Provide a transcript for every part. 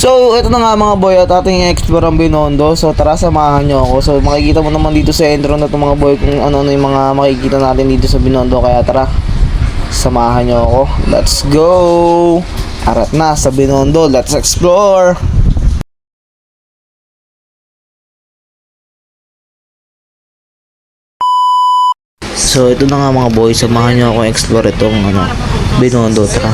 So, ito na nga mga boy at ating explore ang Binondo. So, tara samahan nyo ako. So, makikita mo naman dito sa intro na ito mga boy kung ano-ano yung mga makikita natin dito sa Binondo. Kaya tara, samahan nyo ako. Let's go! Arat na sa Binondo. Let's explore! So, ito na nga mga boy. Samahan nyo ako explore itong Binondo. Tara,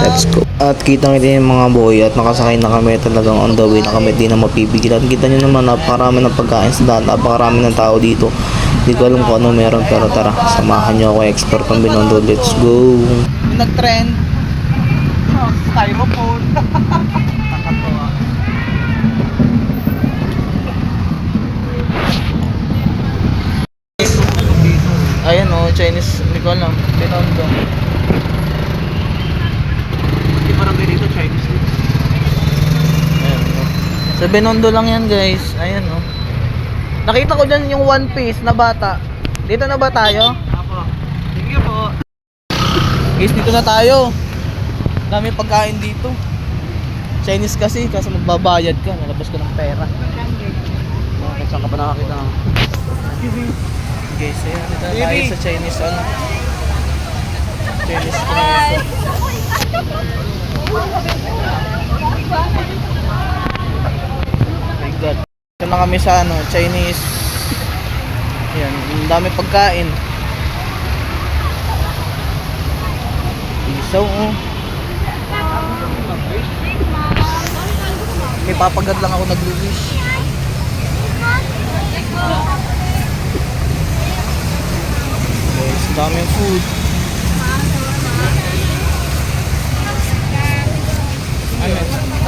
let's go. At kitang-kita yung mga boy at nakasakay na kami, talagang on the way na kami, di na mapipigilan. Kita nyo naman, napakarami ng pagkain sa daan, napakarami ng tao dito. Hindi ko alam kung ano meron, pero tara, samahan nyo ako explore ng Binondo. Let's go. Nag-trend styrofoam. Nakatawa. Ayan o, Chinese, hindi ko alam, Binondo. Parang dito Chinese food. Ayan, no? Sa Binondo lang yan guys. Ayan no. Nakita ko dyan yung One Piece na bata. Dito na ba tayo? Apo. Sige po. Guys, dito na tayo. Dami pagkain dito. Chinese kasi magbabayad ka. Nalabas ka ng pera. Bakit saan ka pa nakakita? Guys, ayan. Dito na tayo sa Chinese Chinese food. My God. Ito na kami sa Chinese. Ayan, ang dami pagkain. Isaw oh. May papagad lang ako nag-wish. Guys, daming food.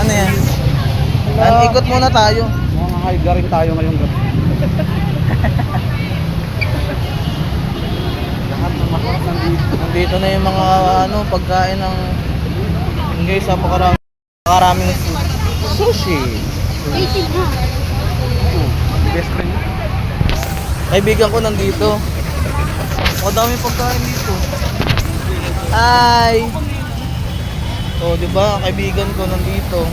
Ano yan? Ikot muna tayo. Makakaiga rin tayo ngayong gabi. Lahat ng masarap nandito na yung mga pagkain ng guys, napakaraming food. Sushi. Best friend. Kaibigan ko nandito. O daming pagkain dito. Hi. Oh, di ba? Kaibigan ko nandito.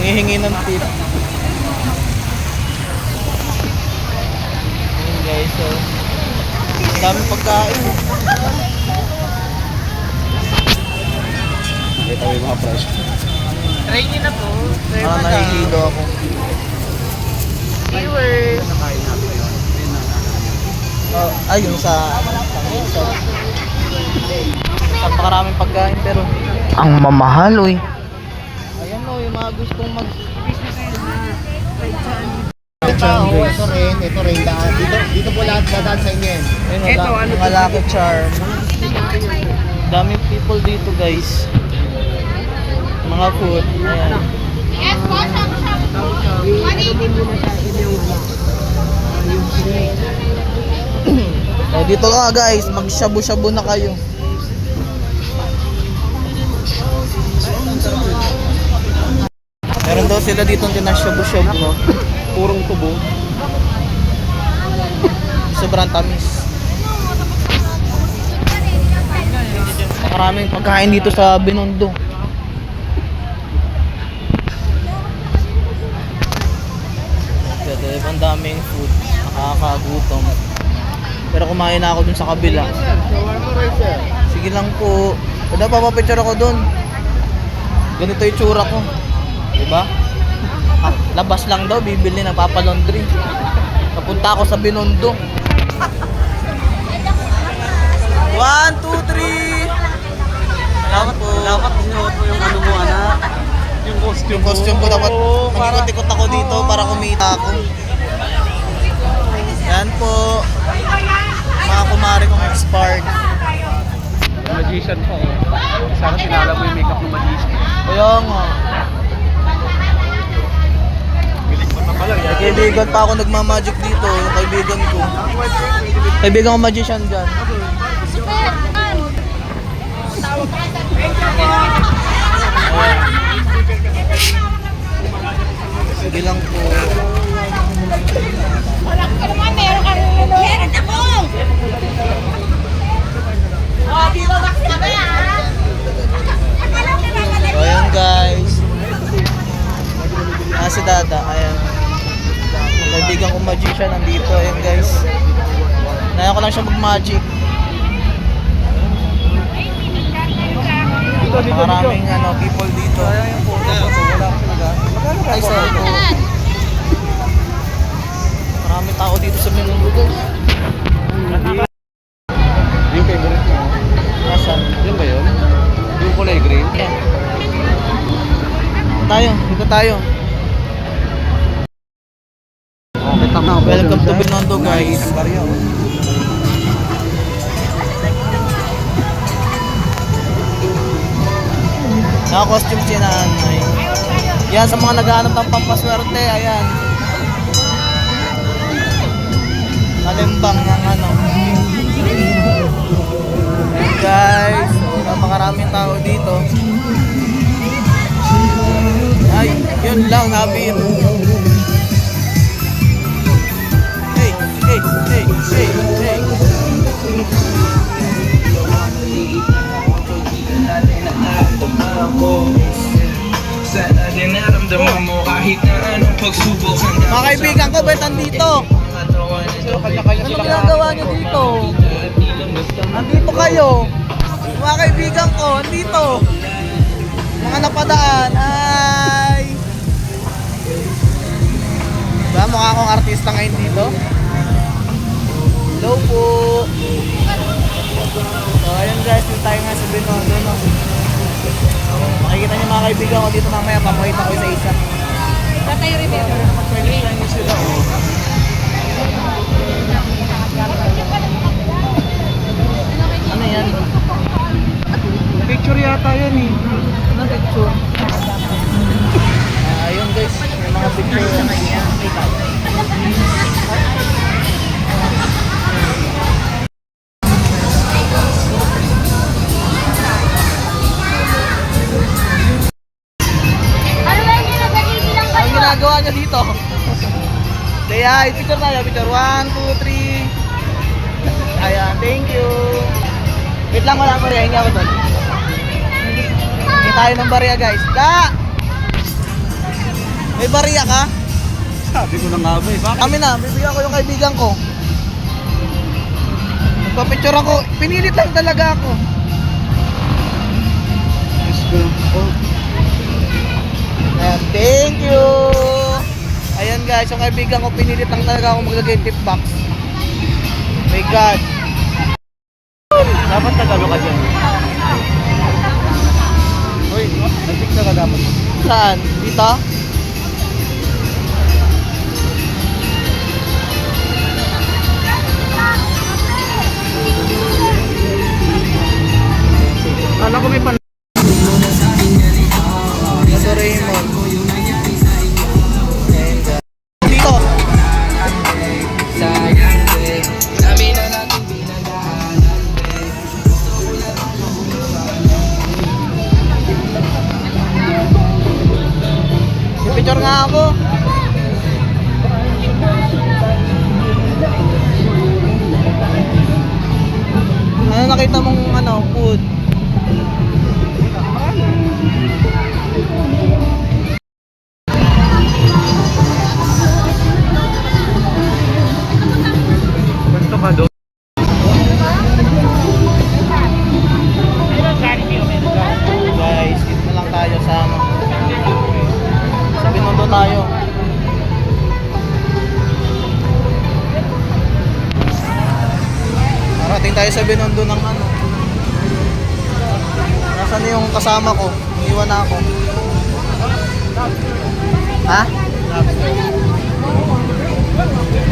Ngihingi ng tip. Ayun guys, so ang daming pagkain. Nakita mo yung mga fresh. Try nyo na po. Nahihilo ako. Viewers. Nakain natin yun. Ayun sa napakaraming pagkain pero ang mamahal oy. Ayan o, yung mga gustong Ito rin daan. Dito po lahat dadaan sa inyo yan. Ito, mga lucky charm. Daming people dito guys. Mga food. Ayan. Yes po, shabu-shabu po. 180 po. Dito ka guys, mag-shabu-shabu na kayo. Meron daw sila dito din na shabu-shabu, no? Purong tubo. Sobrang tamis. Maraming pagkain dito sa Binondo. Ang daming food, nakakagutom. Pero kumain na ako dun sa kabila. Sige lang po. Pwede papapicture ako dun. Ganito yung tsura ko. Diba? Labas lang daw, bibili ng papalaundry. Napunta ako sa Binondo. 1, 2, 3. Salamat po. Salamat sinuot mo yung mo anak. Yung costume ko dapat mag-ikot-ikot ako dito para kumita ako. Yan po. Mga kumari kong expert. Magician po. Sana tinala mo yung makeup ng magician. Kaya nga. May kaibigan pa ako nagmamagic dito. Yung kaibigan ko. Kaibigan ko magician dyan. Sige lang po. Meron na po! So ayan guys. si Dada, ayan. Kaibigan kong magician nandito, ayan guys. Naya ko lang siya mag-magic. Maraming people dito. Ay, sorry po. Maraming tao dito sa Binondo guys. Yung favorite mo? Nasaan? Yun ba yun? Yung kulay green? Ayan. Tayo, dito tayo. Okay, tama. Welcome to Binondo guys. Ang baryo. Naka-costume si nanay. Yan, sa mga naghahanap ng pampaswerte, ayan. Nalimbang ng Ayan guys, napakaraming tao dito. Ay, yun lang, nabir. Hey, hey, hey, hey, hey. Sana din naramdaman mo kahit na anong pagsubok. Mga kaibigan ko, ba't nandito? Ano ginagawa niyo dito? Nandito kayo. Mga kaibigan ko, nandito. Mga napadaan, ay. Diba, mukha akong artista ngayon dito. Hello po. So, ayun guys, dito tayo nga sa Binondo, no? So, makikita niyo mga kaibigan ko dito mamaya, papakita ko isa-isa. Tatay Rivera. Ano yan? Picture yata yan eh. Ano picture? Ayun guys, may mga picture. Ang ginagawa niya dito? Kaya, picture tayo. Picture 1, 2, 3. Ayan, thank you. Wait lang, wala barya. Hingi ako doon. Hingi tayo ng barya guys. Da! May barya ka? Sabi ko na nga ba eh. Bakit? Kami na, bibigyan ko yung kaibigan ko. Nagpa-picture ako. Pinilit lang talaga ako. Let's go. Oh. Ayan, thank you. Ayan guys, yung kaibigan ko, pinilit lang talaga ako maglagay tip box. My God. Dapat nagano ka dyan. Uy, nag-picture ka dapat. Saan? Dito? Alam ko may pan... Dito Raymond. Ayan guys. Dito. Picture nga ako. Ano nakita mong food? Kwento ka doon. Guys, dito na lang tayo sa sa Binondo tayo. Marating tayo sa Binondo ng Nasaan na yung kasama ko? Iniwan na ako. Ha?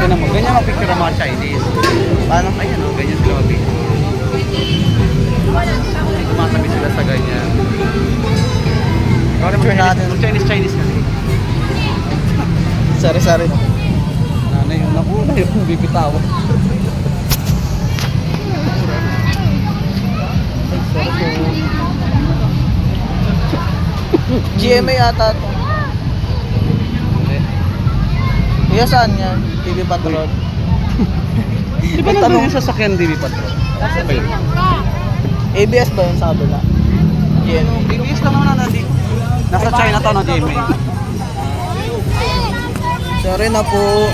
Ganyan ang picture ng mga Chinese. Paano? Ayan o, ganyan sila mag-picture. Tumasabi sila sa ganyan. Picture natin. Chinese kasi. Sari-sari. Nanay yun ako, na yung bibitawan. GMA ata to. Kuya, saan yan? TV Patrol. Di ba naman yung sasakyan DB Patrol? Saan ba yun? ABS ba yun sa kabila? GMA. ABS lang naman na dito. Nasa China to ng GMA. Sorry na po.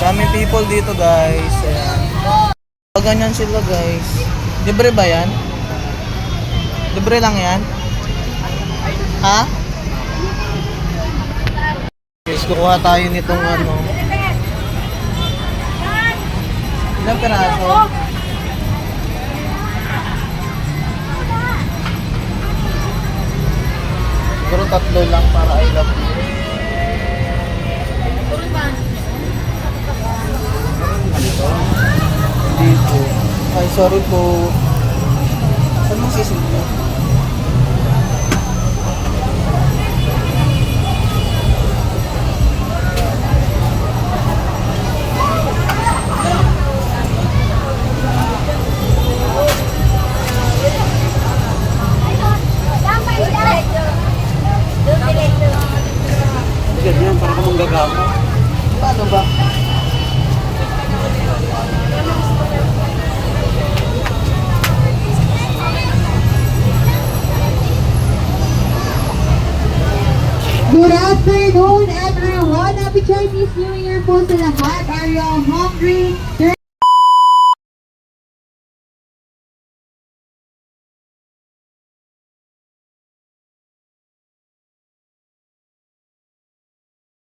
Daming people dito guys. Ayan. Ganyan sila guys. Libre ba yan? Libre lang yan? Ha? Guys, kukuha tayo nitong ano. Ilang piraso? Siguro 3 lang para I love you. Dito. Ay, sorry po. Saan mo sisilyo? Ganyan, para ka manggagamo. Paano ba? Good afternoon, everyone. Happy Chinese New Year po sa lahat. Are you all hungry?